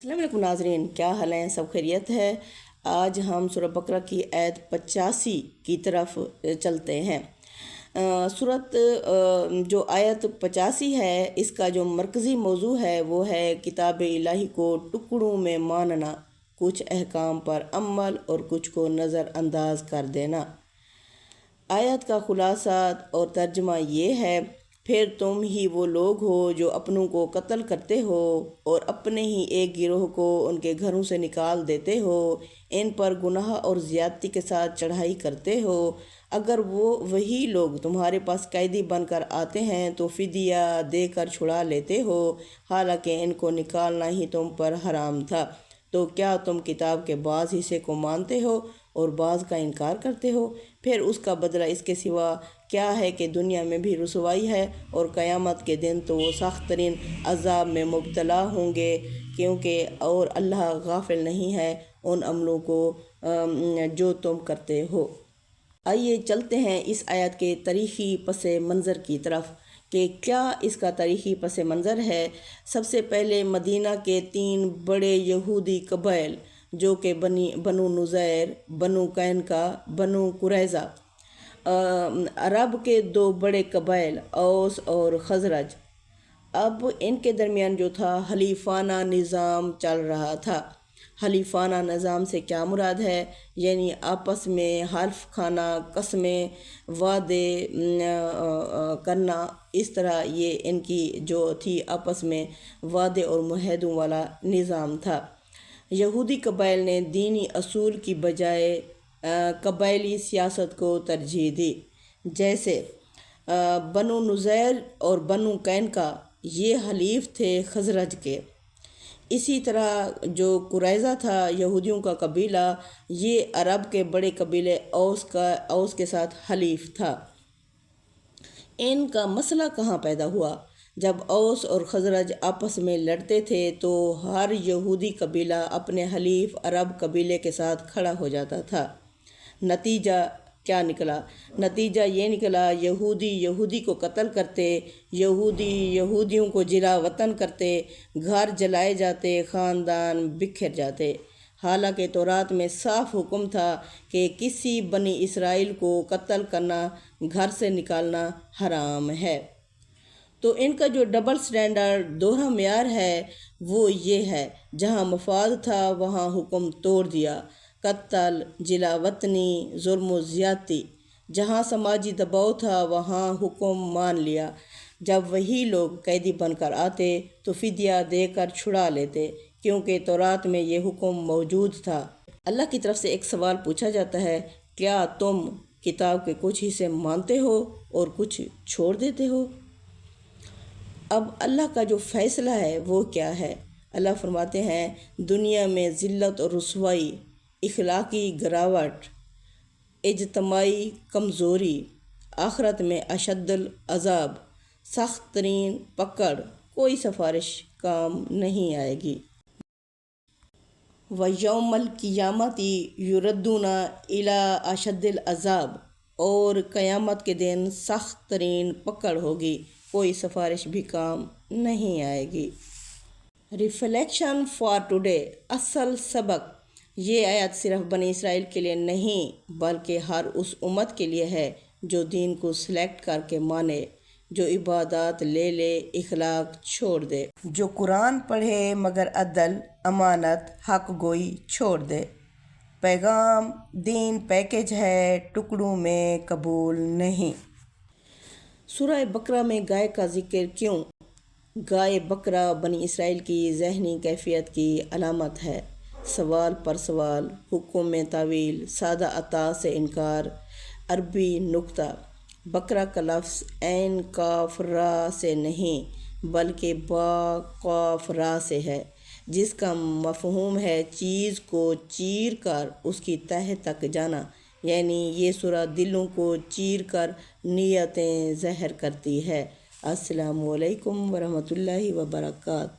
السلام علیکم ناظرین، کیا حال ہیں؟ سب خیریت ہے؟ آج ہم سورہ بقرہ کی آیت 85 کی طرف چلتے ہیں۔ سورت جو آیت 85 ہے، اس کا جو مرکزی موضوع ہے وہ ہے کتاب الہی کو ٹکڑوں میں ماننا، کچھ احکام پر عمل اور کچھ کو نظر انداز کر دینا۔ آیت کا خلاصہ اور ترجمہ یہ ہے: پھر تم ہی وہ لوگ ہو جو اپنوں کو قتل کرتے ہو اور اپنے ہی ایک گروہ کو ان کے گھروں سے نکال دیتے ہو، ان پر گناہ اور زیادتی کے ساتھ چڑھائی کرتے ہو۔ اگر وہی لوگ تمہارے پاس قیدی بن کر آتے ہیں تو فدیہ دے کر چھڑا لیتے ہو، حالانکہ ان کو نکالنا ہی تم پر حرام تھا۔ تو کیا تم کتاب کے بعض حصے کو مانتے ہو اور بعض کا انکار کرتے ہو؟ پھر اس کا بدلہ اس کے سوا کیا ہے کہ دنیا میں بھی رسوائی ہے، اور قیامت کے دن تو وہ سخت ترین عذاب میں مبتلا ہوں گے، کیونکہ اور اللہ غافل نہیں ہے ان عملوں کو جو تم کرتے ہو۔ آئیے چلتے ہیں اس آیت کے تاریخی پس منظر کی طرف کہ کیا اس کا تاریخی پس منظر ہے۔ سب سے پہلے مدینہ کے 3 بڑے یہودی قبائل جو کہ بنو نذیر، بنو قینقاع، بنو قریظہ، عرب کے 2 بڑے قبائل اوس اور خزرج، اب ان کے درمیان جو تھا حلیفانہ نظام چل رہا تھا۔ حلیفانہ نظام سے کیا مراد ہے؟ یعنی آپس میں حلف کھانا، قسمیں، وعدے کرنا، اس طرح یہ ان کی جو تھی آپس میں وعدے اور معاہدوں والا نظام تھا۔ یہودی قبائل نے دینی اصول کی بجائے قبائلی سیاست کو ترجیح دی، جیسے بنو نذیر اور بنو قینقاع یہ حلیف تھے خزرج کے۔ اسی طرح جو قریظہ تھا یہودیوں کا قبیلہ، یہ عرب کے بڑے قبیلے اوس کے ساتھ حلیف تھا۔ ان کا مسئلہ کہاں پیدا ہوا؟ جب اوس اور خزرج آپس میں لڑتے تھے تو ہر یہودی قبیلہ اپنے حلیف عرب قبیلے کے ساتھ کھڑا ہو جاتا تھا۔ نتیجہ کیا نکلا؟ نتیجہ یہ نکلا یہودی کو قتل کرتے، یہودیوں کو جلا وطن کرتے، گھر جلائے جاتے، خاندان بکھر جاتے، حالانکہ تورات میں صاف حکم تھا کہ کسی بنی اسرائیل کو قتل کرنا، گھر سے نکالنا حرام ہے۔ تو ان کا جو ڈبل سٹینڈرڈ، دوہرا معیار ہے، وہ یہ ہے: جہاں مفاد تھا وہاں حکم توڑ دیا، قتل، جلا وطنی، ظلم و زیادتی۔ جہاں سماجی دباؤ تھا وہاں حکم مان لیا، جب وہی لوگ قیدی بن کر آتے تو فدیہ دے کر چھڑا لیتے، کیونکہ تورات میں یہ حکم موجود تھا۔ اللہ کی طرف سے ایک سوال پوچھا جاتا ہے: کیا تم کتاب کے کچھ حصے مانتے ہو اور کچھ چھوڑ دیتے ہو؟ اب اللہ کا جو فیصلہ ہے وہ کیا ہے؟ اللہ فرماتے ہیں: دنیا میں ذلت اور رسوائی، اخلاقی گراوٹ، اجتماعی کمزوری، آخرت میں اشد العذاب، سخت ترین پکڑ، کوئی سفارش کام نہیں آئے گی۔ وَيَوْمَ الْقِيَامَةِ يُرَدُّونَ إِلَىٰ أَشَدِّ الْعَذَابِ، اور قیامت کے دن سخت ترین پکڑ ہوگی، کوئی سفارش بھی کام نہیں آئے گی۔ ریفلیکشن فار ٹوڈے، اصل سبق: یہ آیت صرف بنی اسرائیل کے لیے نہیں بلکہ ہر اس امت کے لیے ہے جو دین کو سلیکٹ کر کے مانے، جو عبادات لے لے، اخلاق چھوڑ دے، جو قرآن پڑھے مگر عدل، امانت، حق گوئی چھوڑ دے۔ پیغام: دین پیکج ہے، ٹکڑوں میں قبول نہیں۔ سورہ بقرہ میں گائے کا ذکر کیوں؟ گائے بکرا بنی اسرائیل کی ذہنی کیفیت کی علامت ہے۔ سوال پر سوال، حکم میں تعویل، سادہ عطا سے انکار۔ عربی نکتہ: بقرہ کا لفظ عین قاف را سے نہیں بلکہ با قاف را سے ہے، جس کا مفہوم ہے چیز کو چیر کر اس کی تہہ تک جانا، یعنی یہ سورہ دلوں کو چیر کر نیتیں ظاہر کرتی ہے۔ السلام علیکم ورحمۃ اللہ وبرکاتہ۔